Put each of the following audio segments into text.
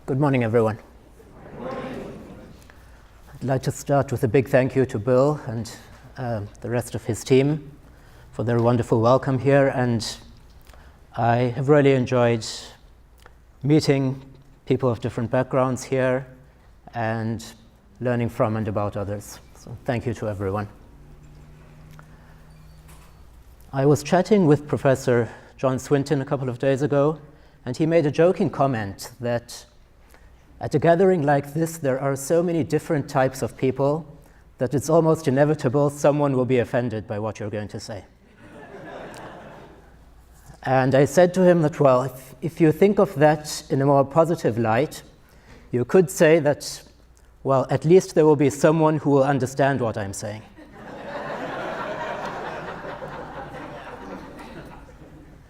Good morning, everyone. I'd like to start with a big thank you to Bill and the rest of his team for their wonderful welcome here. And I have really enjoyed meeting people of different backgrounds here and learning from and about others. So thank you to everyone. I was chatting with Professor John Swinton a couple of days ago, and he made a joking comment that at a gathering like this, there are so many different types of people that it's almost inevitable someone will be offended by what you're going to say. And I said to him that, well, if you think of that in a more positive light, you could say that, well, at least there will be someone who will understand what I'm saying.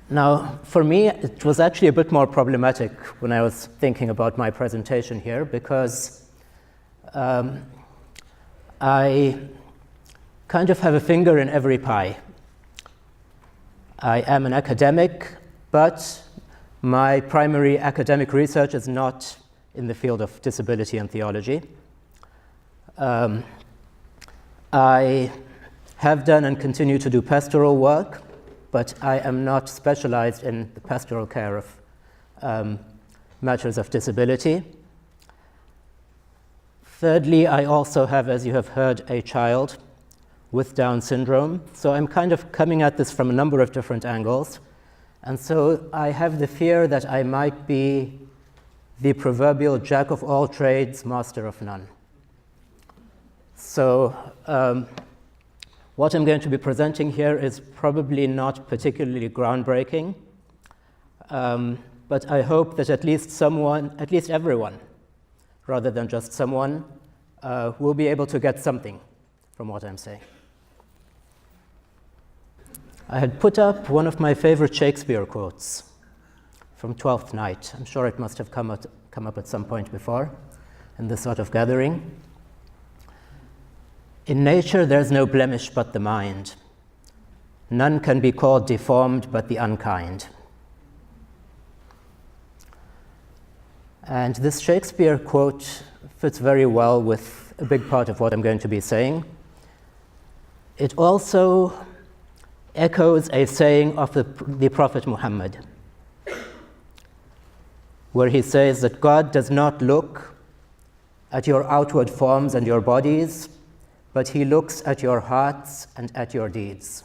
Now, for me, it was actually a bit more problematic when I was thinking about my presentation here, because I kind of have a finger in every pie. I am an academic, but my primary academic research is not in the field of disability and theology. I have done and continue to do pastoral work, but I am not specialized in the pastoral care of matters of disability. Thirdly, I also have, as you have heard, a child with Down syndrome. So I'm kind of coming at this from a number of different angles. And so I have the fear that I might be the proverbial jack of all trades, master of none. So what I'm going to be presenting here is probably not particularly groundbreaking, but I hope that at least everyone, rather than just someone, will be able to get something from what I'm saying. I had put up one of my favorite Shakespeare quotes from Twelfth Night. I'm sure it must have come up at some point before in this sort of gathering. In nature, there's no blemish but the mind. None can be called deformed but the unkind. And this Shakespeare quote fits very well with a big part of what I'm going to be saying. It also echoes a saying of the Prophet Muhammad, where he says that God does not look at your outward forms and your bodies, but he looks at your hearts and at your deeds.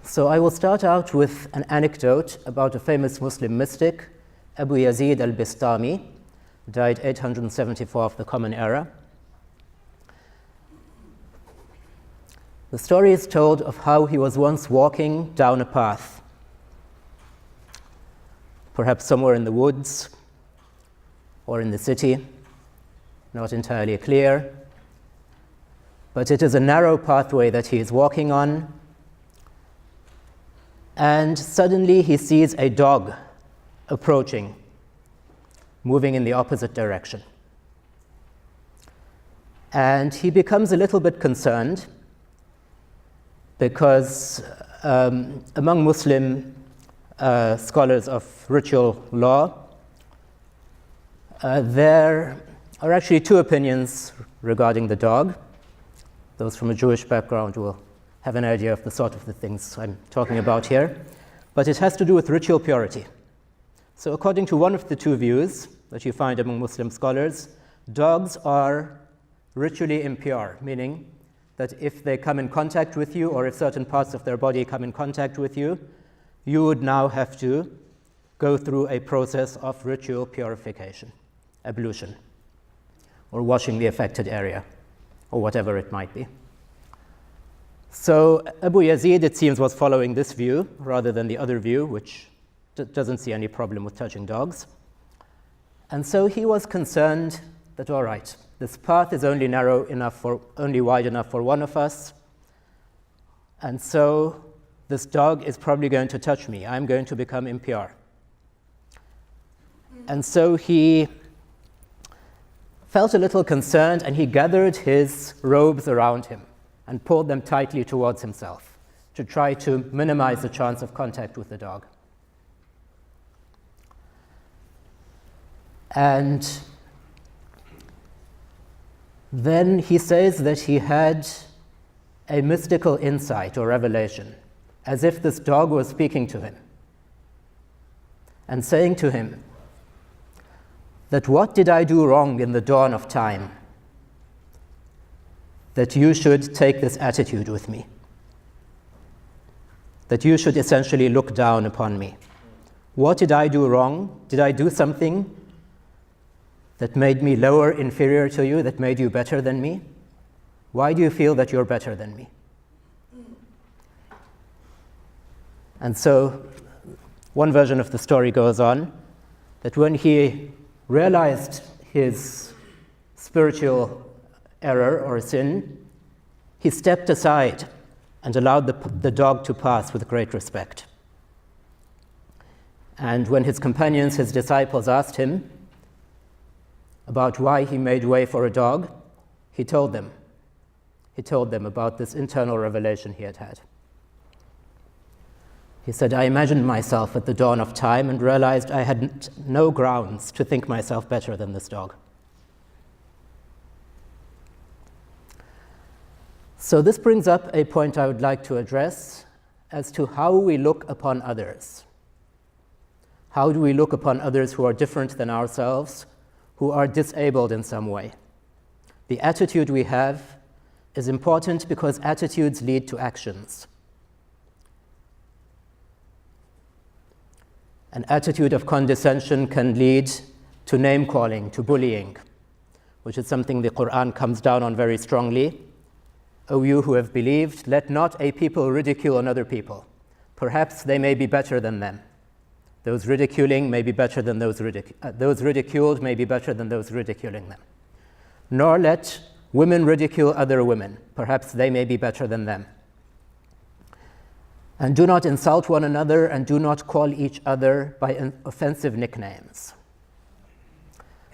So I will start out with an anecdote about a famous Muslim mystic, Abu Yazid al-Bistami, died 874 of the Common Era. The story is told of how he was once walking down a path, perhaps somewhere in the woods or in the city, not entirely clear, but it is a narrow pathway that he is walking on, and suddenly he sees a dog approaching, moving in the opposite direction. And he becomes a little bit concerned, because among Muslim scholars of ritual law, there are actually two opinions regarding the dog. Those from a Jewish background will have an idea of the sort of the things I'm talking about here. But it has to do with ritual purity. So according to one of the two views that you find among Muslim scholars, dogs are ritually impure, meaning that if they come in contact with you, or if certain parts of their body come in contact with you, you would now have to go through a process of ritual purification, ablution, or washing the affected area, or whatever it might be. So Abu Yazid, it seems, was following this view rather than the other view, which doesn't see any problem with touching dogs. And so he was concerned that, all right, this path is only wide enough for one of us, and so this dog is probably going to touch me. I'm going to become impure. And so he felt a little concerned, and he gathered his robes around him and pulled them tightly towards himself to try to minimize the chance of contact with the dog. And then he says that he had a mystical insight or revelation, as if this dog was speaking to him and saying to him that what did I do wrong in the dawn of time that you should take this attitude with me, that you should essentially look down upon me. What did I do wrong? Did I do something that made me lower, inferior to you, that made you better than me? Why do you feel that you're better than me? And so one version of the story goes on that when he realized his spiritual error or sin, he stepped aside and allowed the dog to pass with great respect. And when his companions, his disciples, asked him about why he made way for a dog, he told them about this internal revelation he had had. He said, I imagined myself at the dawn of time and realized I had no grounds to think myself better than this dog. So this brings up a point I would like to address as to how we look upon others. How do we look upon others who are different than ourselves, who are disabled in some way? The attitude we have is important because attitudes lead to actions. An attitude of condescension can lead to name-calling, to bullying, which is something the Quran comes down on very strongly. O you who have believed, let not a people ridicule another people. Perhaps they may be better than them. Those ridiculing may be better than those ridiculed may be better than those ridiculing them. Nor let women ridicule other women. Perhaps they may be better than them. And do not insult one another, and do not call each other by offensive nicknames.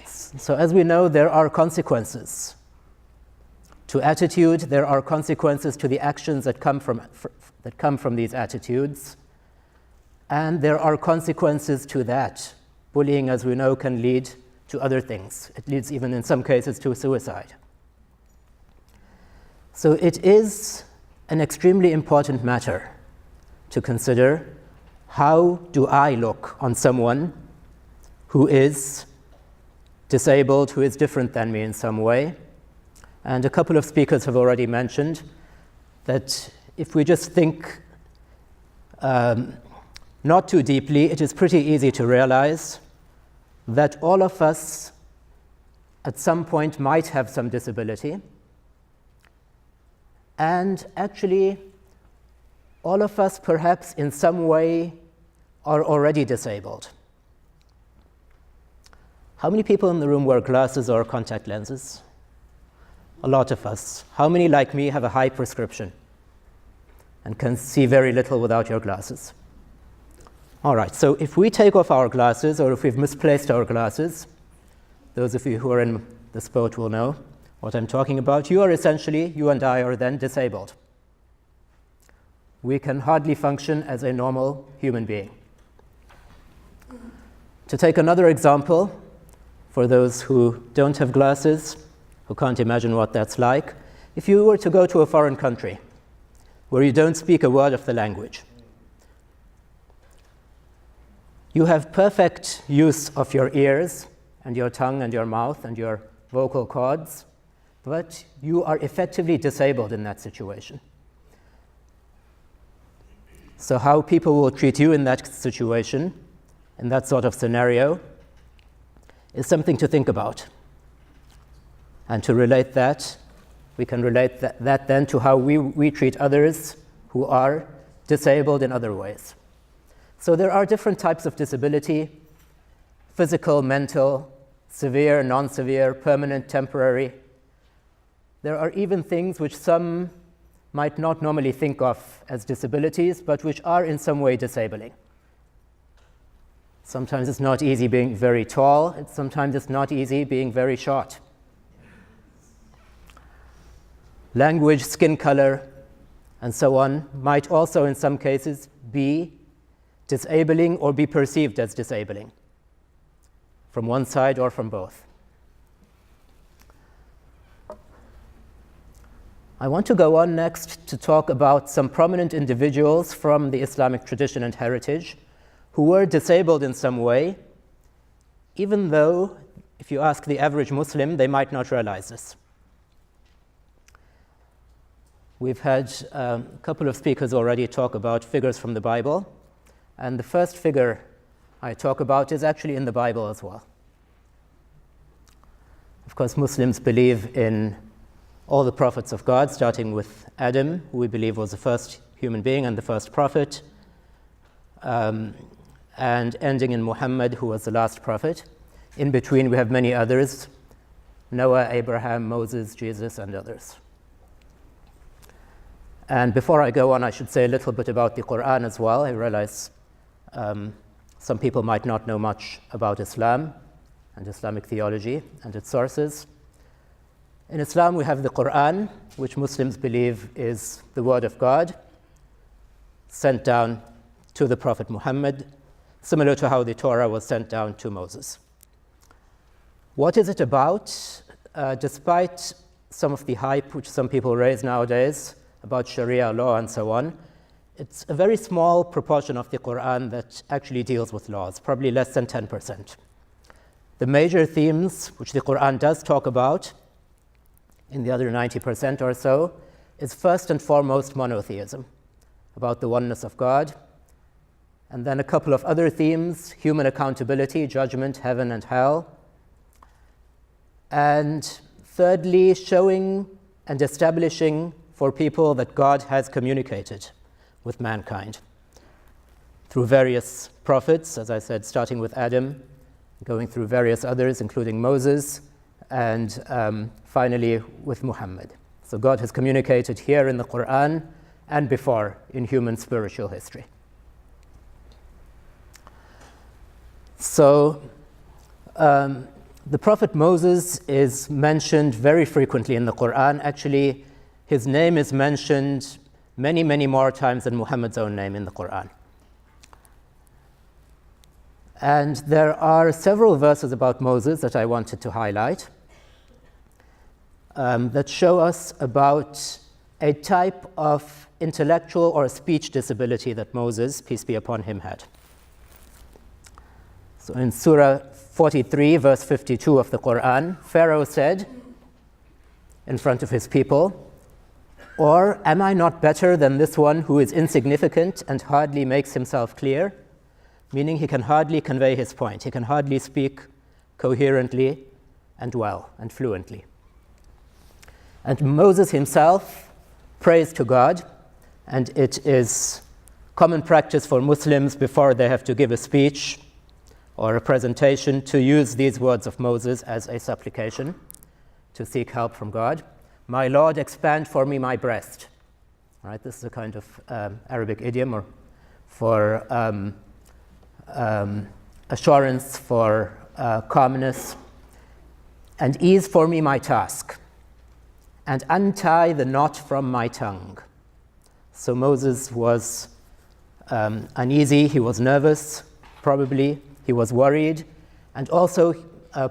So as we know, there are consequences to attitude. There are consequences to the actions that come from these attitudes. And there are consequences to that. Bullying, as we know, can lead to other things. It leads even in some cases to suicide. So it is an extremely important matter to consider, how do I look on someone who is disabled, who is different than me in some way? And a couple of speakers have already mentioned that if we just think not too deeply, it is pretty easy to realize that all of us at some point might have some disability, and actually all of us perhaps in some way are already disabled. How many people in the room wear glasses or contact lenses? A lot of us. How many, like me, have a high prescription and can see very little without your glasses? All right, so if we take off our glasses, or if we've misplaced our glasses, those of you who are in this boat will know what I'm talking about. You and I are then disabled. We can hardly function as a normal human being. To take another example, for those who don't have glasses, who can't imagine what that's like, if you were to go to a foreign country where you don't speak a word of the language, you have perfect use of your ears and your tongue and your mouth and your vocal cords, but you are effectively disabled in that situation. So how people will treat you in that situation, in that sort of scenario, is something to think about. And to relate that, we can relate that then to how we treat others who are disabled in other ways. So there are different types of disability: physical, mental, severe, non-severe, permanent, temporary. There are even things which some might not normally think of as disabilities, but which are in some way disabling. Sometimes it's not easy being very tall, sometimes it's not easy being very short. language, skin color, and so on might also in some cases be disabling or be perceived as disabling from one side or from both. I want to go on next to talk about some prominent individuals from the Islamic tradition and heritage who were disabled in some way, even though, if you ask the average Muslim, they might not realize this. We've had a couple of speakers already talk about figures from the Bible, and the first figure I talk about is actually in the Bible as well. Of course, Muslims believe in all the prophets of God, starting with Adam, who we believe was the first human being and the first prophet, and ending in Muhammad, who was the last prophet. In between, we have many others: Noah, Abraham, Moses, Jesus, and others. And before I go on, I should say a little bit about the Quran as well. I realize some people might not know much about Islam and Islamic theology and its sources. In Islam, we have the Quran, which Muslims believe is the word of God, sent down to the Prophet Muhammad, similar to how the Torah was sent down to Moses. What is it about? Despite some of the hype which some people raise nowadays about Sharia law and so on, it's a very small proportion of the Quran that actually deals with laws, probably less than 10%. The major themes which the Quran does talk about, in the other 90% or so, is first and foremost monotheism, about the oneness of God, and then a couple of other themes: human accountability, judgment, heaven and hell, and thirdly, showing and establishing for people that God has communicated with mankind through various prophets, as I said, starting with Adam, going through various others, including Moses, and finally with Muhammad. So God has communicated here in the Quran and before in human spiritual history. So the Prophet Moses is mentioned very frequently in the Quran. Actually, his name is mentioned many, many more times than Muhammad's own name in the Quran. And there are several verses about Moses that I wanted to highlight that show us about a type of intellectual or speech disability that Moses, peace be upon him, had. So in Surah 43, verse 52 of the Quran, Pharaoh said in front of his people, "Or am I not better than this one who is insignificant and hardly makes himself clear?" Meaning he can hardly convey his point. He can hardly speak coherently and well and fluently. And Moses himself prays to God, and it is common practice for Muslims before they have to give a speech or a presentation to use these words of Moses as a supplication to seek help from God. "My Lord, expand for me my breast." All right, this is a kind of Arabic idiom or for assurance, for calmness. "And ease for me my task, and untie the knot from my tongue." So Moses was uneasy, he was nervous, probably, he was worried, and also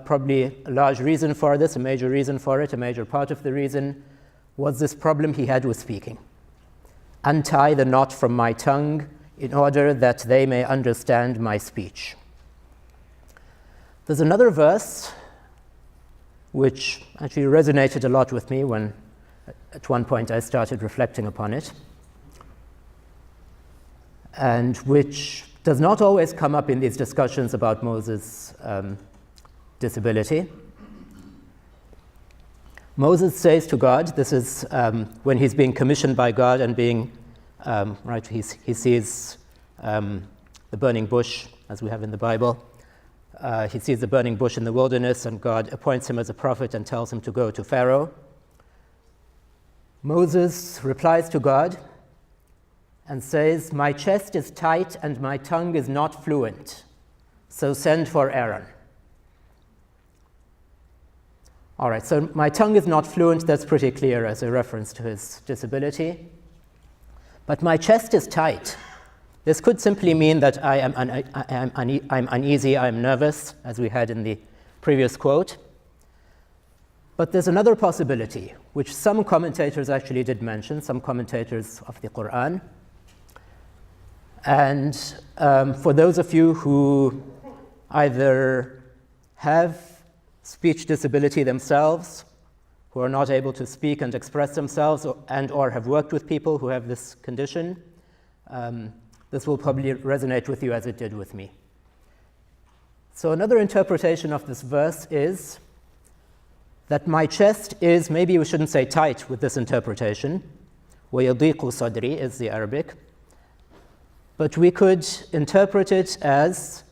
probably a large reason for this, a major reason for it, a major part of the reason was this problem he had with speaking. "Untie the knot from my tongue in order that they may understand my speech." There's another verse which actually resonated a lot with me when at one point I started reflecting upon it, and which does not always come up in these discussions about Moses' disability. Moses says to God, this is when he's being commissioned by God and being, he sees the burning bush, as we have in the Bible. He sees the burning bush in the wilderness, and God appoints him as a prophet and tells him to go to Pharaoh. Moses replies to God and says, "My chest is tight and my tongue is not fluent, so send for Aaron." All right, so my tongue is not fluent, that's pretty clear as a reference to his disability. But my chest is tight. This could simply mean that I'm uneasy, I'm nervous, as we had in the previous quote. But there's another possibility, which some commentators actually did mention, some commentators of the Quran. And for those of you who either have speech disability themselves, who are not able to speak and express themselves, or have worked with people who have this condition, this will probably resonate with you as it did with me. So another interpretation of this verse is that my chest is, maybe we shouldn't say tight with this interpretation, وَيَضِيقُ صَدْرِي is the Arabic, but we could interpret it as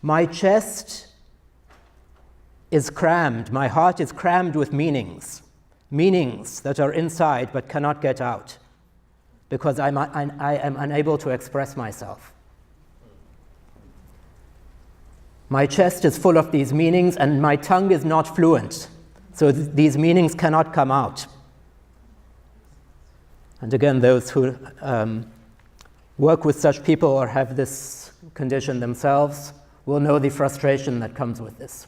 my chest is crammed, my heart is crammed with meanings that are inside but cannot get out because I am unable to express myself. My chest is full of these meanings and my tongue is not fluent, so these meanings cannot come out. And again, those who work with such people or have this condition themselves will know the frustration that comes with this.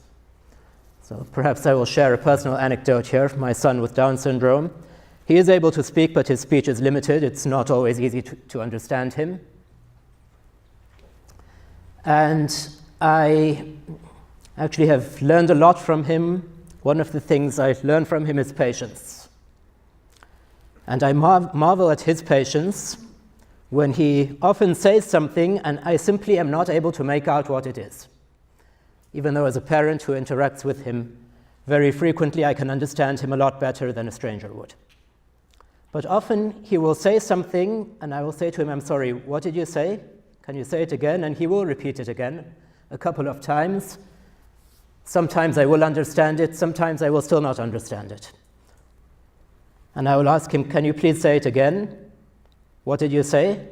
So perhaps I will share a personal anecdote here. My son with Down syndrome, he is able to speak, but his speech is limited. It's not always easy to understand him. And I actually have learned a lot from him. One of the things I've learned from him is patience. And I marvel at his patience when he often says something and I simply am not able to make out what it is. Even though as a parent who interacts with him very frequently, I can understand him a lot better than a stranger would. But often he will say something and I will say to him, I'm sorry, what did you say? Can you say it again? And he will repeat it again a couple of times. Sometimes I will understand it, sometimes I will still not understand it. And I will ask him, can you please say it again? What did you say?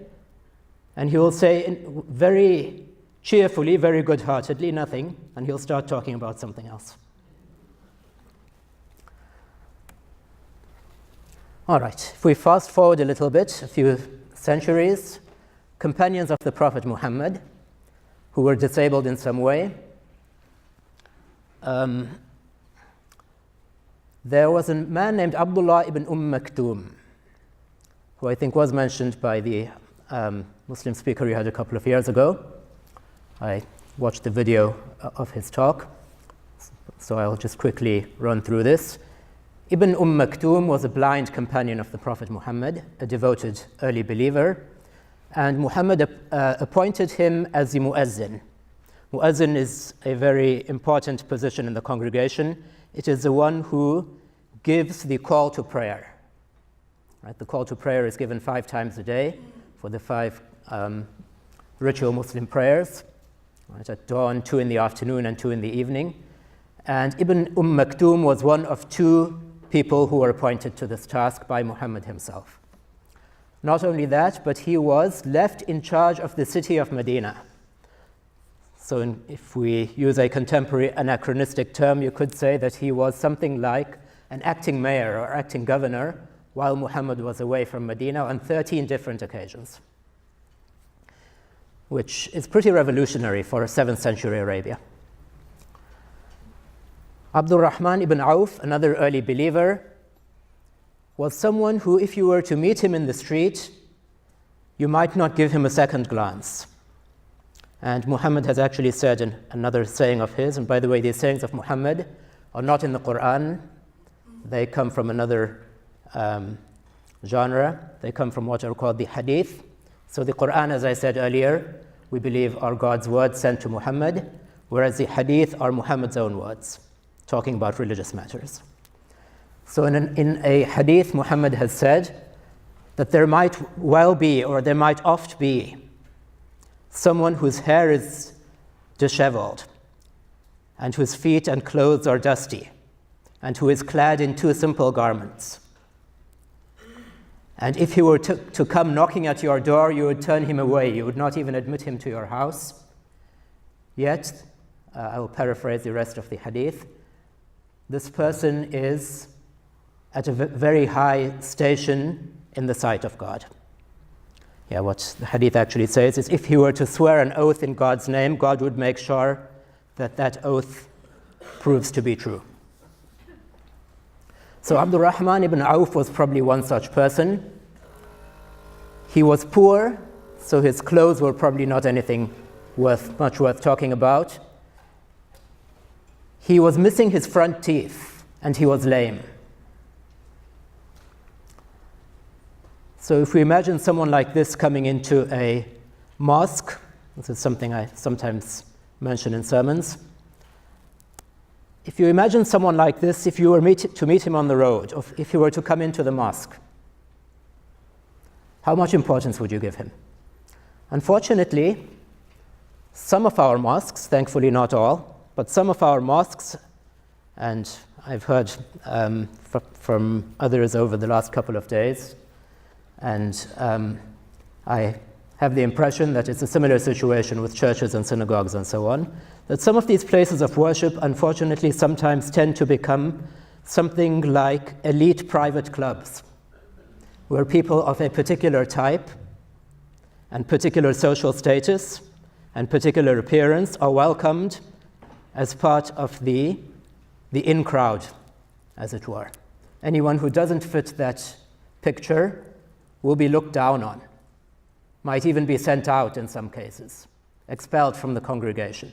And he will say very cheerfully, very good-heartedly, nothing, and he'll start talking about something else. All right, if we fast forward a little bit, a few centuries, companions of the Prophet Muhammad, who were disabled in some way, there was a man named Abdullah ibn Maktoum, who I think was mentioned by the Muslim speaker we had a couple of years ago. I watched the video of his talk, so I'll just quickly run through this. Ibn Maktoum was a blind companion of the Prophet Muhammad, a devoted early believer, and Muhammad appointed him as the muezzin. Muezzin is a very important position in the congregation. It is the one who gives the call to prayer. Right? The call to prayer is given 5 times a day for the 5 ritual Muslim prayers. Right, at dawn, 2 in the afternoon, and 2 in the evening. And Ibn Maktoum was one of 2 people who were appointed to this task by Muhammad himself. Not only that, but he was left in charge of the city of Medina. So if we use a contemporary anachronistic term, you could say that he was something like an acting mayor or acting governor while Muhammad was away from Medina on 13 different occasions, which is pretty revolutionary for 7th century Arabia. Abdul Rahman ibn Auf, another early believer, was someone who, if you were to meet him in the street, you might not give him a second glance. And Muhammad has actually said in another saying of his, and by the way, these sayings of Muhammad are not in the Quran. They come from another genre. They come from what are called the hadith. So the Quran, as I said earlier, we believe are God's words sent to Muhammad, whereas the hadith are Muhammad's own words, talking about religious matters. So in a hadith, Muhammad has said that there might well be, or there might oft be, someone whose hair is disheveled, and whose feet and clothes are dusty, and who is clad in 2 simple garments. And if he were to come knocking at your door, you would turn him away. You would not even admit him to your house. Yet, I will paraphrase the rest of the hadith, this person is at a very high station in the sight of God. Yeah, what the hadith actually says is if he were to swear an oath in God's name, God would make sure that that oath proves to be true. So Abdurrahman ibn Auf was probably one such person. He was poor, so his clothes were probably not anything much worth talking about. He was missing his front teeth, and he was lame. So if we imagine someone like this coming into a mosque, this is something I sometimes mention in sermons. If you imagine someone like this, if you were to meet him on the road, or if he were to come into the mosque, how much importance would you give him? Unfortunately, some of our mosques, thankfully not all, but some of our mosques, and I've heard from others over the last couple of days, and I have the impression that it's a similar situation with churches and synagogues and so on, that some of these places of worship, unfortunately, sometimes tend to become something like elite private clubs, where people of a particular type and particular social status and particular appearance are welcomed as part of the in crowd, as it were. Anyone who doesn't fit that picture will be looked down on, might even be sent out in some cases, expelled from the congregation,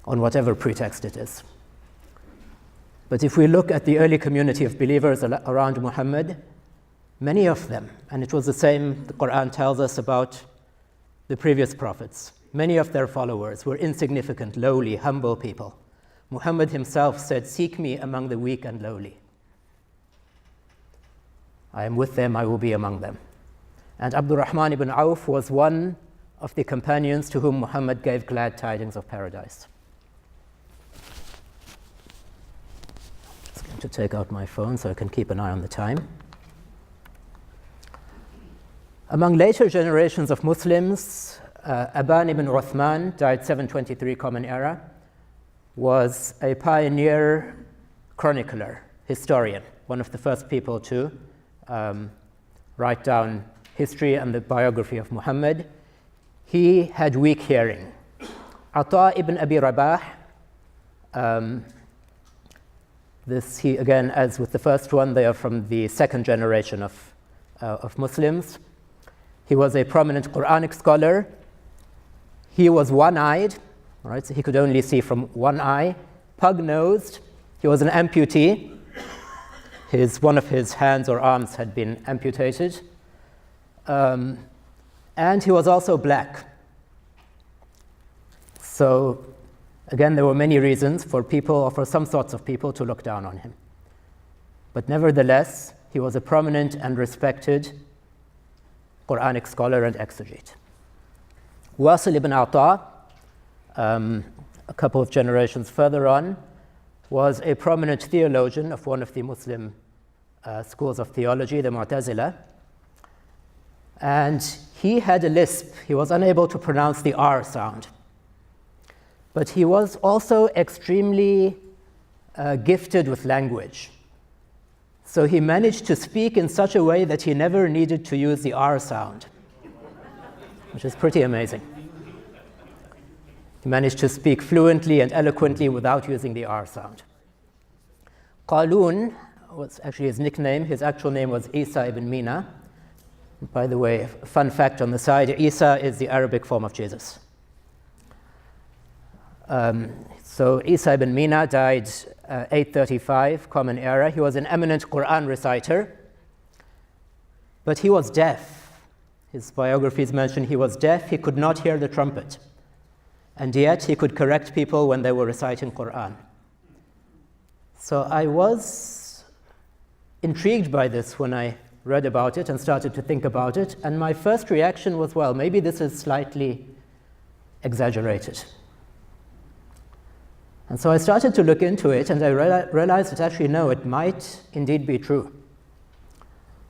on whatever pretext it is. But if we look at the early community of believers around Muhammad, many of them, and it was the same the Quran tells us about the previous prophets, many of their followers were insignificant, lowly, humble people. Muhammad himself said, "Seek me among the weak and lowly. I am with them, I will be among them." And Abdurrahman ibn Auf was one of the companions to whom Muhammad gave glad tidings of paradise. I'm just going to take out my phone so I can keep an eye on the time. Among later generations of Muslims, Aban ibn Uthman, died 723 Common Era, was a pioneer chronicler, historian, one of the first people to write down history and the biography of Muhammad. He had weak hearing. Ata ibn Abi Rabah, he again, as with the first one, they are from the second generation of Muslims. He was a prominent Quranic scholar. He was one-eyed, right? So he could only see from one eye, pug-nosed. He was an amputee. One of his hands or arms had been amputated. And he was also black. So, again, there were many reasons for people, or for some sorts of people, to look down on him. But nevertheless, he was a prominent and respected Quranic scholar and exegete. Wasil ibn Ata, a couple of generations further on, was a prominent theologian of one of the Muslim schools of theology, the Mu'tazila. And he had a lisp. He was unable to pronounce the R sound. But he was also extremely gifted with language. So he managed to speak in such a way that he never needed to use the R sound, which is pretty amazing. He managed to speak fluently and eloquently without using the R sound. Qalun was actually his nickname. His actual name was Isa ibn Mina. By the way, fun fact on the side, Isa is the Arabic form of Jesus. So Isa ibn Mina died 835, Common Era. He was an eminent Quran reciter, but he was deaf. His biographies mention he was deaf, he could not hear the trumpet, and yet he could correct people when they were reciting Quran. So I was intrigued by this when I read about it and started to think about it, and my first reaction was, well, maybe this is slightly exaggerated. And so I started to look into it, and I realized that actually, no, it might indeed be true.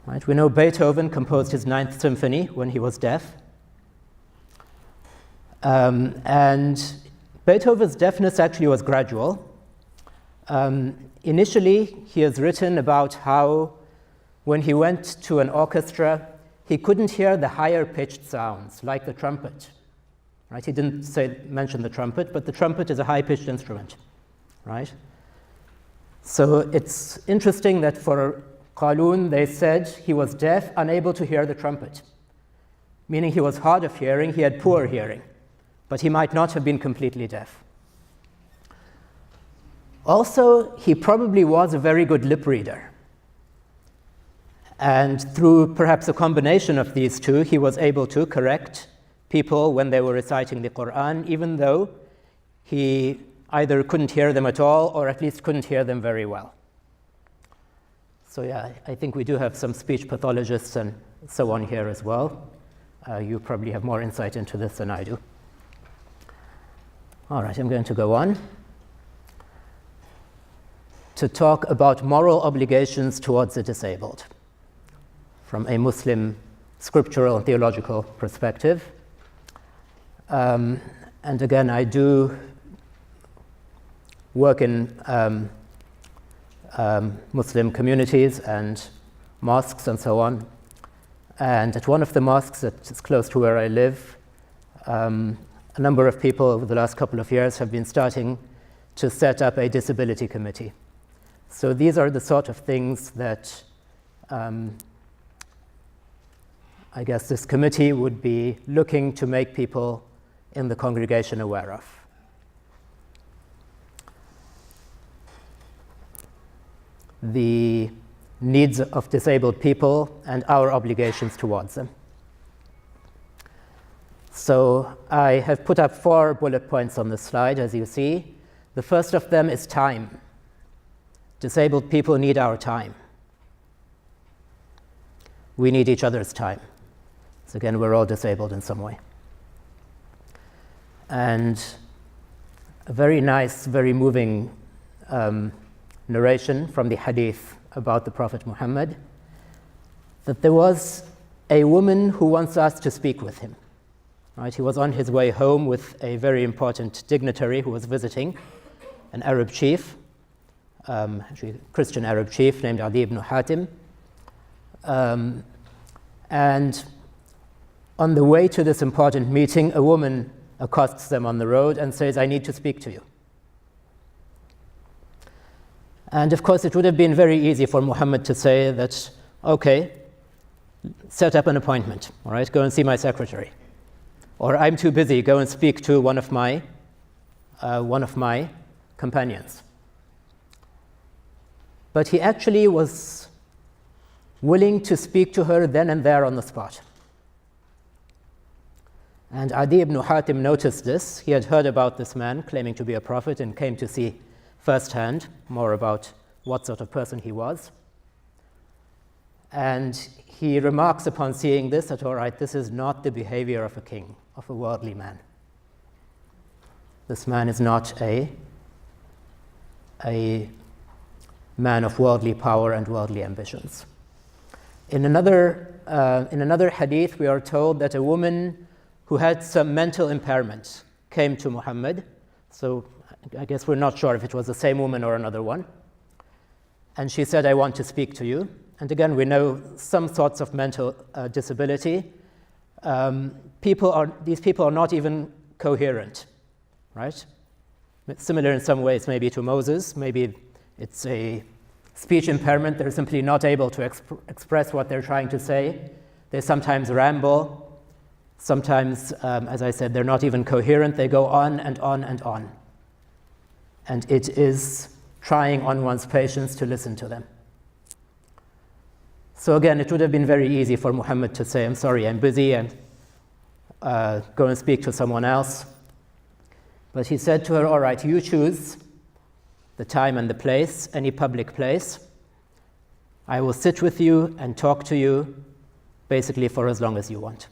Right? We know Beethoven composed his 9th Symphony when he was deaf. And Beethoven's deafness actually was gradual. Initially, he has written about how when he went to an orchestra, he couldn't hear the higher pitched sounds, like the trumpet. Right? He didn't mention the trumpet, but the trumpet is a high-pitched instrument. Right? So it's interesting that for Qalun, they said he was deaf, unable to hear the trumpet, meaning he was hard of hearing, he had poor hearing, but he might not have been completely deaf. Also, he probably was a very good lip reader. And through perhaps a combination of these two, he was able to correct people when they were reciting the Quran, even though he either couldn't hear them at all or at least couldn't hear them very well. So yeah, I think we do have some speech pathologists and so on here as well. You probably have more insight into this than I do. All right, I'm going to go on to talk about moral obligations towards the disabled from a Muslim scriptural and theological perspective. And again, I do work in Muslim communities and mosques and so on. And at one of the mosques that is close to where I live, a number of people over the last couple of years have been starting to set up a disability committee. So these are the sort of things that I guess this committee would be looking to make people in the congregation aware of. The needs of disabled people and our obligations towards them. So I have put up 4 bullet points on this slide, as you see. The first of them is time. Disabled people need our time. We need each other's time. So again, we're all disabled in some way. And a very nice, very moving narration from the hadith about the Prophet Muhammad, that there was a woman who once asked to speak with him. Right? He was on his way home with a very important dignitary who was visiting, an Arab chief, actually a Christian Arab chief named Adi ibn Hatim. And on the way to this important meeting, a woman accosts them on the road and says, "I need to speak to you." And of course, it would have been very easy for Muhammad to say that, okay, set up an appointment, all right, go and see my secretary. Or I'm too busy, go and speak to one of my companions. But he actually was willing to speak to her then and there on the spot. And Adi ibn Hatim noticed this. He had heard about this man claiming to be a prophet and came to see firsthand more about what sort of person he was. And he remarks upon seeing this that, all right, this is not the behavior of a king, of a worldly man. This man is not a man of worldly power and worldly ambitions. In another hadith, we are told that a woman who had some mental impairment came to Muhammad. So I guess we're not sure if it was the same woman or another one. And she said, "I want to speak to you." And again, we know some sorts of mental disability. These people are not even coherent, right? Similar in some ways maybe to Moses. Maybe it's a speech impairment. They're simply not able to express what they're trying to say. They sometimes ramble. Sometimes, as I said, they're not even coherent. They go on and on and on. And it is trying on one's patience to listen to them. So again, it would have been very easy for Muhammad to say, "I'm sorry, I'm busy," and go and speak to someone else. But he said to her, "All right, you choose the time and the place, any public place. I will sit with you and talk to you basically for as long as you want."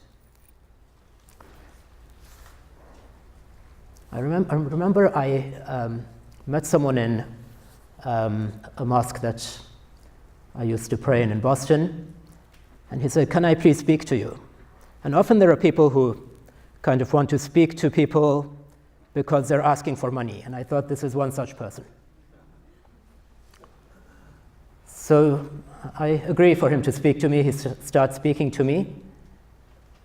I remember I met someone in a mosque that I used to pray in Boston, and he said, "Can I please speak to you?" And often there are people who kind of want to speak to people because they're asking for money. And I thought this is one such person. So I agree for him to speak to me. He starts speaking to me.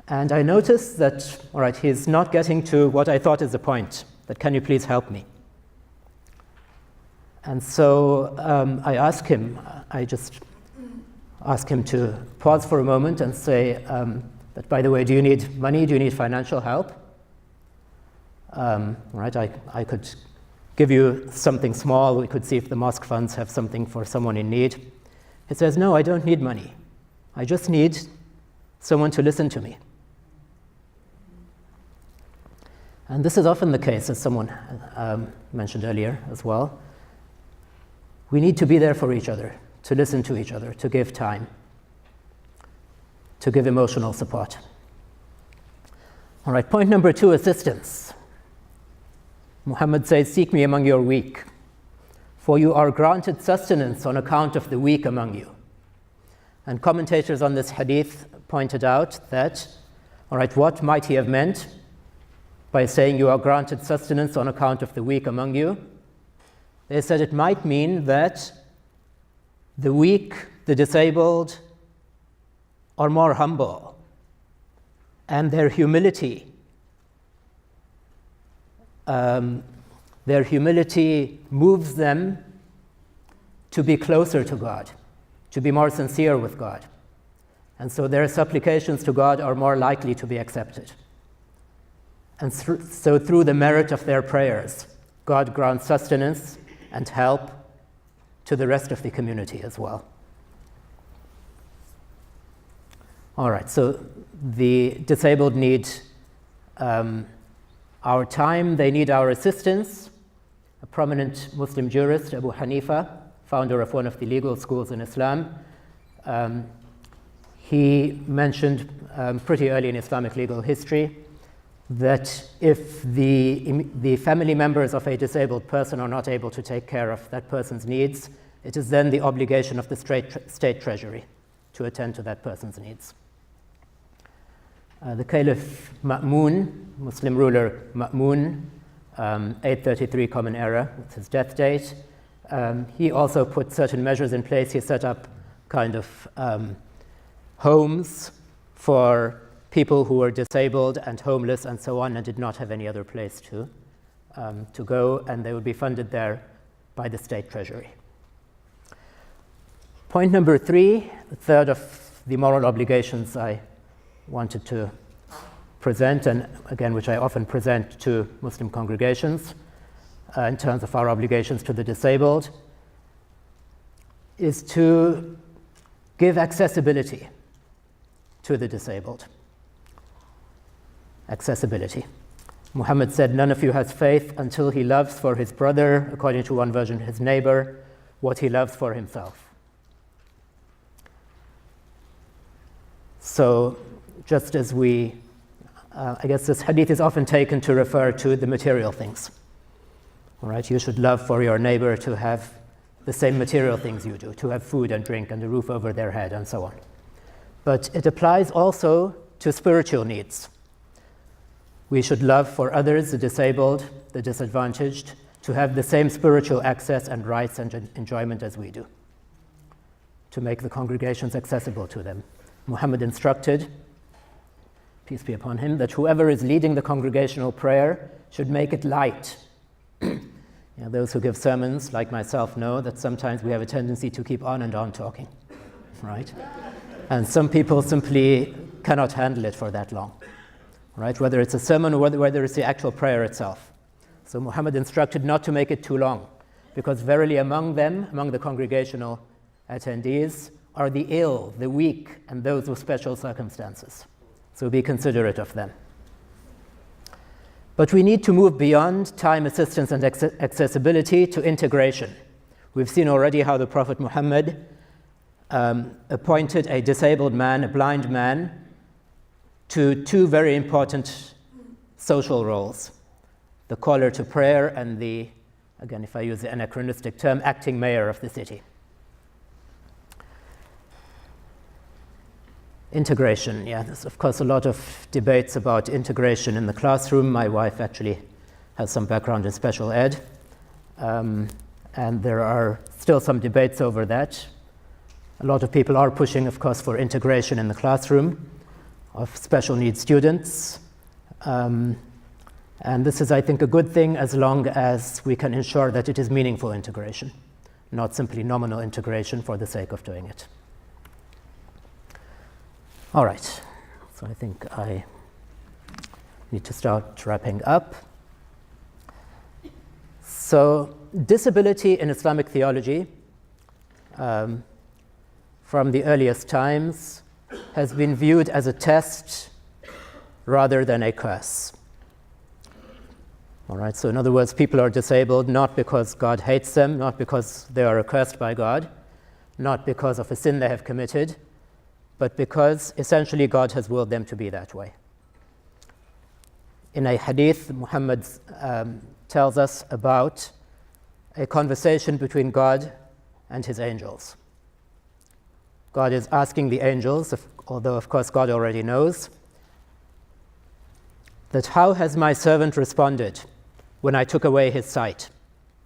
And I notice that, all right, he's not getting to what I thought is the point, that can you please help me? And so I just ask him to pause for a moment and say that, by the way, do you need money? Do you need financial help? Right, I could give you something small. We could see if the mosque funds have something for someone in need. He says, no, I don't need money. I just need someone to listen to me. And this is often the case, as someone mentioned earlier as well. We need to be there for each other, to listen to each other, to give time, to give emotional support. All right, point number 2, assistance. Muhammad says, seek me among your weak, for you are granted sustenance on account of the weak among you. And commentators on this hadith pointed out that, all right, what might he have meant by saying you are granted sustenance on account of the weak among you? They said it might mean that the weak, the disabled, are more humble, and their humility moves them to be closer to God, to be more sincere with God. And so their supplications to God are more likely to be accepted. And so through the merit of their prayers, God grants sustenance and help to the rest of the community as well. All right, so the disabled need our time, they need our assistance. A prominent Muslim jurist, Abu Hanifa, founder of one of the legal schools in Islam, he mentioned pretty early in Islamic legal history that if the family members of a disabled person are not able to take care of that person's needs, it is then the obligation of the state treasury to attend to that person's needs. The Caliph Ma'mun, Muslim ruler Ma'mun, 833 Common Era, with his death date, he also put certain measures in place. He set up kind of homes for people who were disabled and homeless and so on, and did not have any other place to go, and they would be funded there by the state treasury. Point number 3, the third of the moral obligations I wanted to present, and again, which I often present to Muslim congregations in terms of our obligations to the disabled, is to give accessibility to the disabled. Accessibility. Muhammad said, none of you has faith until he loves for his brother, according to one version, his neighbor, what he loves for himself. So, just as I guess this hadith is often taken to refer to the material things. All right, you should love for your neighbor to have the same material things you do, to have food and drink and a roof over their head and so on. But it applies also to spiritual needs. We should love for others, the disabled, the disadvantaged, to have the same spiritual access and rights and enjoyment as we do, to make the congregations accessible to them. Muhammad instructed, peace be upon him, that whoever is leading the congregational prayer should make it light. Those who give sermons, like myself, know that sometimes we have a tendency to keep on and on talking, right? And some people simply cannot handle it for that long, right? Whether it's a sermon or whether it's the actual prayer itself. So Muhammad instructed not to make it too long, because verily among the congregational attendees, are the ill, the weak, and those with special circumstances. So be considerate of them. But we need to move beyond time, assistance, and accessibility to integration. We've seen already how the Prophet Muhammad appointed a disabled man, a blind man, to two very important social roles: the caller to prayer and the, again, if I use the anachronistic term, acting mayor of the city. Integration, there's of course a lot of debates about integration in the classroom. My wife actually has some background in special ed. And there are still some debates over that. A lot of people are pushing, of course, for integration in the classroom of special needs students. And this is, I think, a good thing as long as we can ensure that it is meaningful integration, not simply nominal integration for the sake of doing it. All right, so I think I need to start wrapping up. So, disability in Islamic theology from the earliest times has been viewed as a test rather than a curse. All right, so in other words, people are disabled not because God hates them, not because they are accursed by God, not because of a sin they have committed, but because essentially God has willed them to be that way. In a hadith, Muhammad tells us about a conversation between God and his angels. God is asking the angels, although of course God already knows, that how has my servant responded when I took away his sight,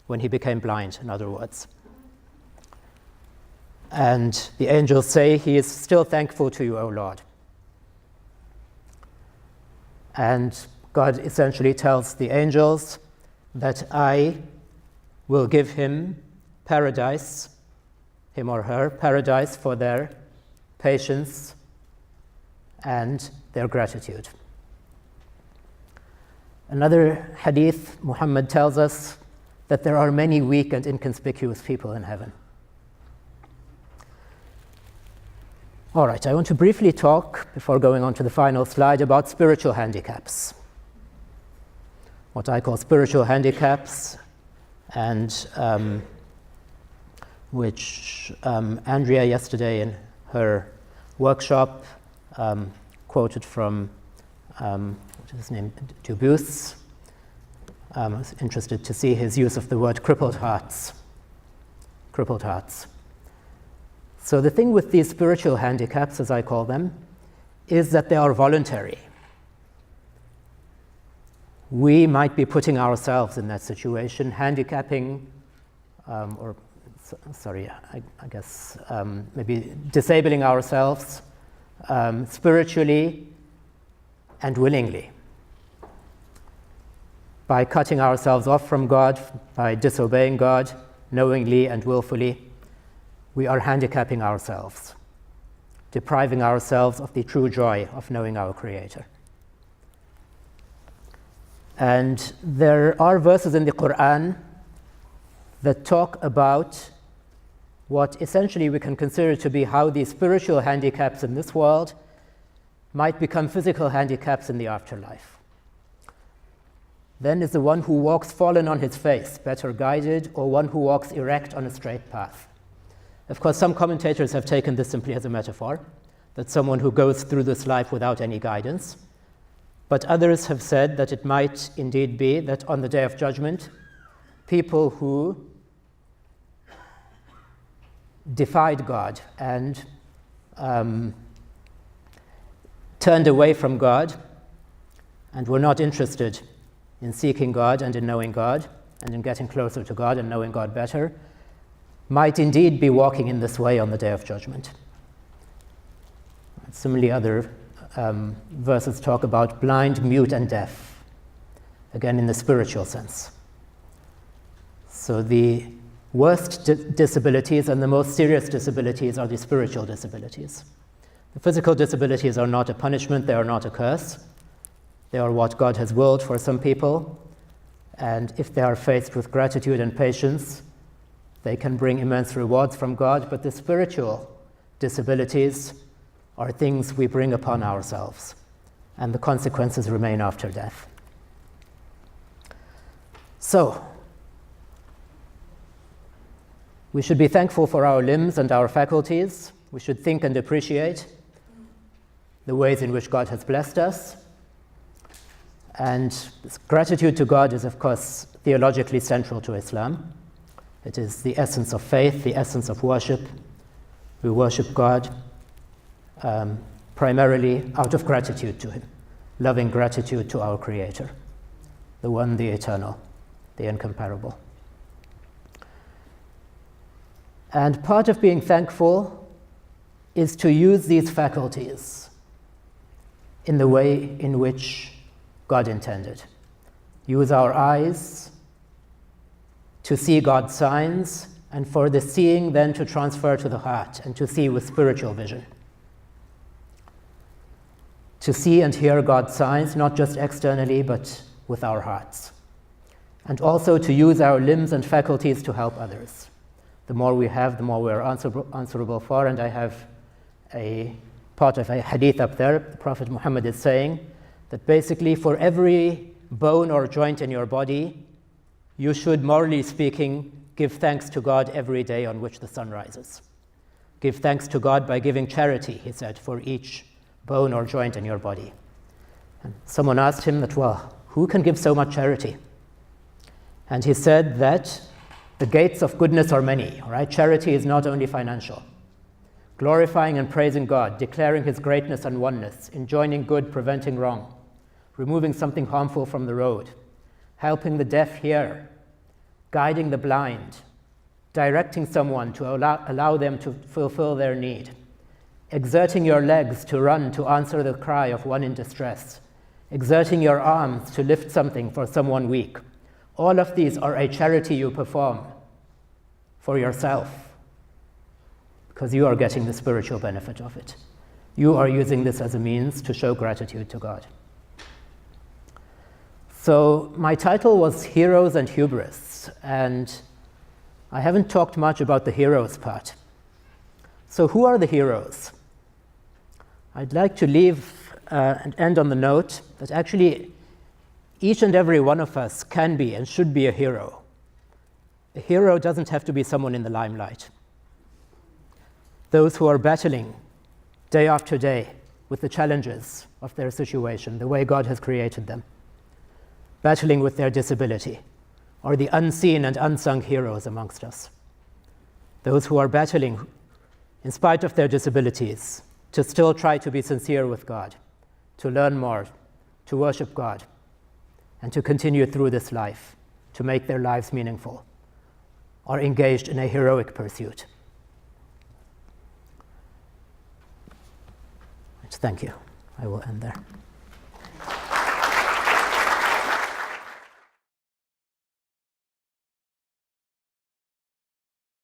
when he became blind, in other words. And the angels say, he is still thankful to you, O Lord. And God essentially tells the angels that I will give him paradise, him or her, paradise for their patience and their gratitude. Another hadith, Muhammad tells us that there are many weak and inconspicuous people in heaven. All right, I want to briefly talk, before going on to the final slide, about spiritual handicaps. What I call spiritual handicaps, and which Andrea yesterday in her workshop quoted from, what is his name, Hubris. I was interested to see his use of the word crippled hearts. Crippled hearts. So the thing with these spiritual handicaps, as I call them, is that they are voluntary. We might be putting ourselves in that situation, handicapping, maybe disabling ourselves spiritually and willingly by cutting ourselves off from God, by disobeying God knowingly and willfully. We are handicapping ourselves, depriving ourselves of the true joy of knowing our Creator. And there are verses in the Quran that talk about what essentially we can consider to be how these spiritual handicaps in this world might become physical handicaps in the afterlife. Then is the one who walks fallen on his face better guided, or one who walks erect on a straight path? Of course, some commentators have taken this simply as a metaphor, that someone who goes through this life without any guidance. But others have said that it might indeed be that on the Day of Judgment, people who defied God and turned away from God and were not interested in seeking God and in knowing God and in getting closer to God and knowing God better, might indeed be walking in this way on the Day of Judgment. Similarly, other verses talk about blind, mute, and deaf, again in the spiritual sense. So the worst disabilities and the most serious disabilities are the spiritual disabilities. The physical disabilities are not a punishment, they are not a curse. They are what God has willed for some people, and if they are faced with gratitude and patience, they can bring immense rewards from God. But the spiritual disabilities are things we bring upon ourselves, and the consequences remain after death. So, we should be thankful for our limbs and our faculties. We should think and appreciate the ways in which God has blessed us. And gratitude to God is, of course, theologically central to Islam. It is the essence of faith, the essence of worship. We worship God primarily out of gratitude to Him, loving gratitude to our Creator. the one, the eternal, the incomparable. And part of being thankful is to use these faculties in the way in which God intended. Use our eyes to see God's signs, and for the seeing then to transfer to the heart and to see with spiritual vision. To see and hear God's signs, not just externally, but with our hearts. And also to use our limbs and faculties to help others. The more we have, the more we are answerable for. And I have a part of a hadith up there. The Prophet Muhammad is saying that basically for every bone or joint in your body, you should, morally speaking, give thanks to God every day on which the sun rises. Give thanks to God by giving charity, he said, for each bone or joint in your body. And someone asked him that, well, who can give so much charity? And he said that the gates of goodness are many, all right? Charity is not only financial. Glorifying and praising God, declaring his greatness and oneness, enjoining good, preventing wrong, removing something harmful from the road, helping the deaf hear, guiding the blind, directing someone to allow them to fulfill their need, exerting your legs to run to answer the cry of one in distress, exerting your arms to lift something for someone weak. All of these are a charity you perform for yourself because you are getting the spiritual benefit of it. You are using this as a means to show gratitude to God. So my title was Heroes and Hubris, and I haven't talked much about the heroes part. So who are the heroes? I'd like to leave and end on the note that actually each and every one of us can be and should be a hero. A hero doesn't have to be someone in the limelight. Those who are battling day after day with the challenges of their situation, the way God has created them, battling with their disability, are the unseen and unsung heroes amongst us. Those who are battling, in spite of their disabilities, to still try to be sincere with God, to learn more, to worship God, and to continue through this life, to make their lives meaningful, are engaged in a heroic pursuit. Thank you. I will end there.